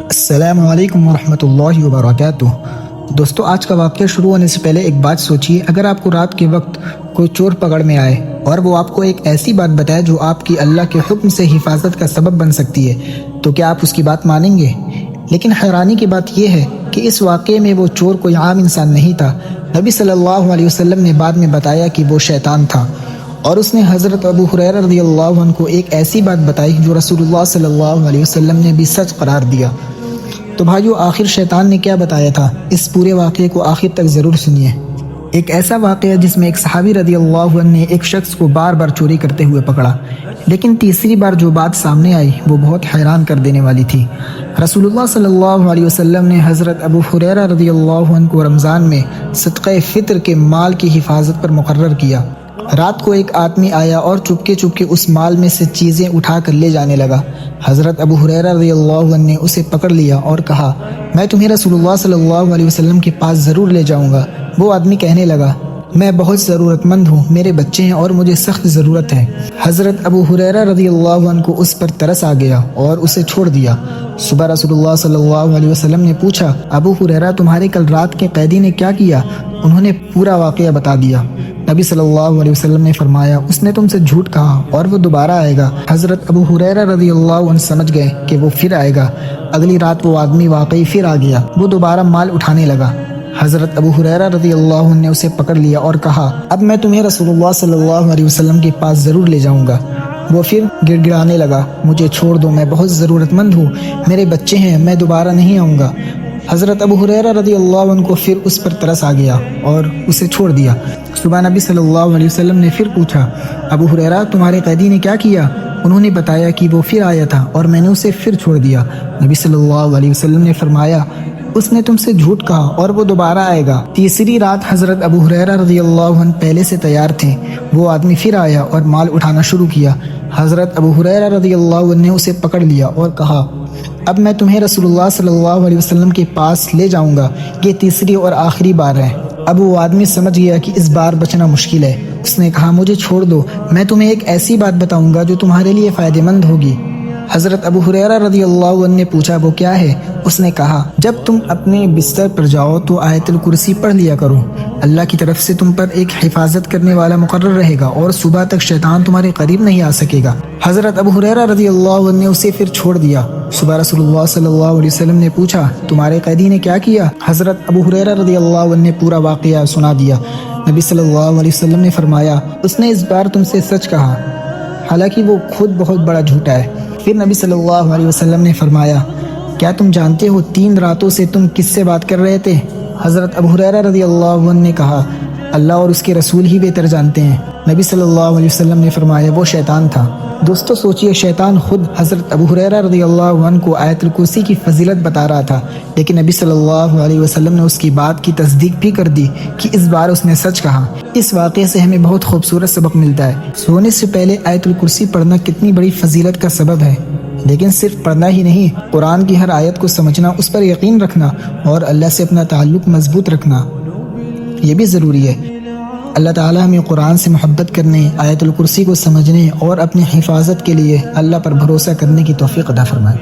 السلام علیکم ورحمۃ اللہ وبرکاتہ۔ دوستو، آج کا واقعہ شروع ہونے سے پہلے ایک بات سوچیے۔ اگر آپ کو رات کے وقت کوئی چور پکڑ میں آئے اور وہ آپ کو ایک ایسی بات بتائے جو آپ کی اللہ کے حکم سے حفاظت کا سبب بن سکتی ہے، تو کیا آپ اس کی بات مانیں گے؟ لیکن حیرانی کی بات یہ ہے کہ اس واقعے میں وہ چور کوئی عام انسان نہیں تھا۔ نبی صلی اللہ علیہ وسلم نے بعد میں بتایا کہ وہ شیطان تھا، اور اس نے حضرت ابو ہریرہ رضی اللہ عنہ کو ایک ایسی بات بتائی جو رسول اللہ صلی اللہ علیہ وسلم نے بھی سچ قرار دیا۔ تو بھائیو، آخر شیطان نے کیا بتایا تھا؟ اس پورے واقعے کو آخر تک ضرور سنیے۔ ایک ایسا واقعہ جس میں ایک صحابی رضی اللہ عنہ نے ایک شخص کو بار بار چوری کرتے ہوئے پکڑا، لیکن تیسری بار جو بات سامنے آئی وہ بہت حیران کر دینے والی تھی۔ رسول اللہ صلی اللہ علیہ وسلم نے حضرت ابو ہریرہ رضی اللہ عنہ کو رمضان میں صدقہ فطر کے مال کی حفاظت پر مقرر کیا۔ رات کو ایک آدمی آیا اور چپکے اس مال میں سے چیزیں اٹھا کر لے جانے لگا۔ حضرت ابو ہریرہ رضی اللہ عنہ نے اسے پکڑ لیا اور کہا، میں تمہیں رسول اللہ صلی اللہ علیہ وسلم کے پاس ضرور لے جاؤں گا۔ وہ آدمی کہنے لگا، میں بہت ضرورت مند ہوں، میرے بچے ہیں اور مجھے سخت ضرورت ہے۔ حضرت ابو ہریرہ رضی اللہ عنہ کو اس پر ترس آ گیا اور اسے چھوڑ دیا۔ صبح رسول اللہ صلی اللہ علیہ وسلم نے پوچھا، ابو ہریرہ، تمہارے کل رات کے قیدی نے کیا کیا؟ انہوں نے پورا واقعہ بتا دیا۔ نبی صلی اللہ علیہ وسلم نے فرمایا، اس نے تم سے جھوٹ کہا اور وہ دوبارہ آئے گا۔ حضرت ابو ہریرہ رضی اللہ عنہ سمجھ گئے کہ وہ پھر آئے گا۔ اگلی رات وہ آدمی واقعی پھر آ گیا۔ وہ دوبارہ مال اٹھانے لگا۔ حضرت ابو ہریرہ رضی اللہ عنہ نے اسے پکڑ لیا اور کہا، اب میں تمہیں رسول اللہ صلی اللہ علیہ وسلم کے پاس ضرور لے جاؤں گا۔ وہ پھر گڑ گڑانے لگا، مجھے چھوڑ دو، میں بہت ضرورت مند ہوں، میرے بچے ہیں، میں دوبارہ نہیں آؤں گا۔ حضرت ابو ہریرہ رضی اللہ عنہ کو پھر اس پر ترس آ گیا اور اسے چھوڑ دیا۔ صبح نبی صلی اللہ علیہ وسلم نے پھر پوچھا، ابو ہریرہ، تمہارے قیدی نے کیا کیا؟ انہوں نے بتایا کہ وہ پھر آیا تھا اور میں نے اسے پھر چھوڑ دیا۔ نبی صلی اللہ علیہ وسلم نے فرمایا، اس نے تم سے جھوٹ کہا اور وہ دوبارہ آئے گا۔ تیسری رات حضرت ابو ہریرہ رضی اللہ عنہ پہلے سے تیار تھے۔ وہ آدمی پھر آیا اور مال اٹھانا شروع کیا۔ حضرت ابو ہریرہ رضی اللہ عنہ نے اسے پکڑ لیا اور کہا، اب میں تمہیں رسول اللہ صلی اللہ علیہ وسلم کے پاس لے جاؤں گا، یہ تیسری اور آخری بار ہے۔ اب وہ آدمی سمجھ گیا کہ اس بار بچنا مشکل ہے۔ اس نے کہا، مجھے چھوڑ دو، میں تمہیں ایک ایسی بات بتاؤں گا جو تمہارے لیے فائدہ مند ہوگی۔ حضرت ابو ہریرہ رضی اللہ عنہ نے پوچھا، وہ کیا ہے؟ اس نے کہا، جب تم اپنے بستر پر جاؤ تو آیت الکرسی پڑھ لیا کرو، اللہ کی طرف سے تم پر ایک حفاظت کرنے والا مقرر رہے گا اور صبح تک شیطان تمہارے قریب نہیں آ سکے گا۔ حضرت ابو ہریرہ رضی اللہ عنہ نے اسے پھر چھوڑ دیا۔ صبح رسول اللہ صلی اللہ علیہ وسلم نے پوچھا، تمہارے قیدی نے کیا کیا؟ حضرت ابو ہریرہ رضی اللہ عنہ نے پورا واقعہ سنا دیا۔ نبی صلی اللہ علیہ وسلم نے فرمایا، اس نے اس بار تم سے سچ کہا، حالانکہ وہ خود بہت بڑا جھوٹا ہے۔ پھر نبی صلی اللہ علیہ وسلم نے فرمایا، کیا تم جانتے ہو 3 راتوں سے تم کس سے بات کر رہے تھے؟ حضرت ابو ہریرہ رضی اللہ عنہ نے کہا، اللہ اور اس کے رسول ہی بہتر جانتے ہیں۔ نبی صلی اللہ علیہ وسلم نے فرمایا، وہ شیطان تھا۔ دوستو سوچئے، شیطان خود حضرت ابو ہریرہ رضی اللہ عنہ کو آیت الکرسی کی فضیلت بتا رہا تھا، لیکن نبی صلی اللہ علیہ وسلم نے اس کی بات کی تصدیق بھی کر دی کہ اس بار اس نے سچ کہا۔ اس واقعے سے ہمیں بہت خوبصورت سبق ملتا ہے۔ سونے سے پہلے آیت الکرسی پڑھنا کتنی بڑی فضیلت کا سبب ہے، لیکن صرف پڑھنا ہی نہیں، قرآن کی ہر آیت کو سمجھنا، اس پر یقین رکھنا اور اللہ سے اپنا تعلق مضبوط رکھنا، یہ بھی ضروری ہے۔ اللہ تعالیٰ ہمیں قرآن سے محبت کرنے، آیت الکرسی کو سمجھنے اور اپنی حفاظت کے لیے اللہ پر بھروسہ کرنے کی توفیق عطا فرمائے۔